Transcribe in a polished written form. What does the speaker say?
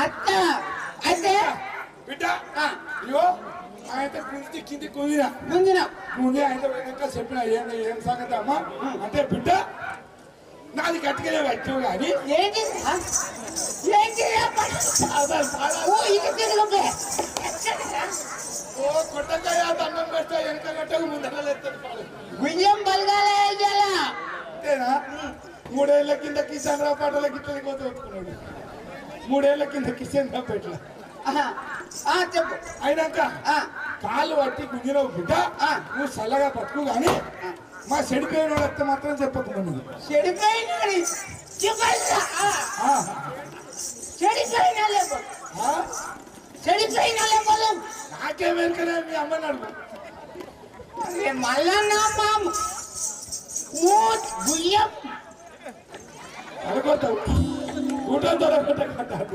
అత్త అయితే బిడ్డ అయ్యో ఆయన గుంజి కింది కుదిరా ముందున ముందే ఆయన వెనక చెప్పిన ఏం సంగతి అమ్మా అంటే బిడ్డ నాది గట్టిగానే వచ్చావు కానీ ఏంటి ఏంటి ఇది తిరుగుబే ఓ కొట్టకాయ దండం పెడతా వెనక గట్టకు ముందర గుయ్యం బలగాలే అయ్యాలా అంతేనా 3 ఏళ్ల కింద కిసాన్ రావు పాటల గిట్లని కోత ఒప్పుకున్నాడు 3 ఏళ్ల కింద కిసాన్ రావు పెట్ల చెప్పు అయినాక కాళ్ళు పట్టి గుంజినవు బిడ్డ నువ్వు చల్లగా పట్టుకు కానీ మా చెడిపోయిన వాళ్ళతో మాత్రం చెప్పకుండా నువ్వు చెడిపోయిన చెడిపోయిన నాకేమేరుకనే మీ అమ్మని అడుగు మళ్ళా నా మామ గుయ్యం అనుకోతావు ఊటో దొరకట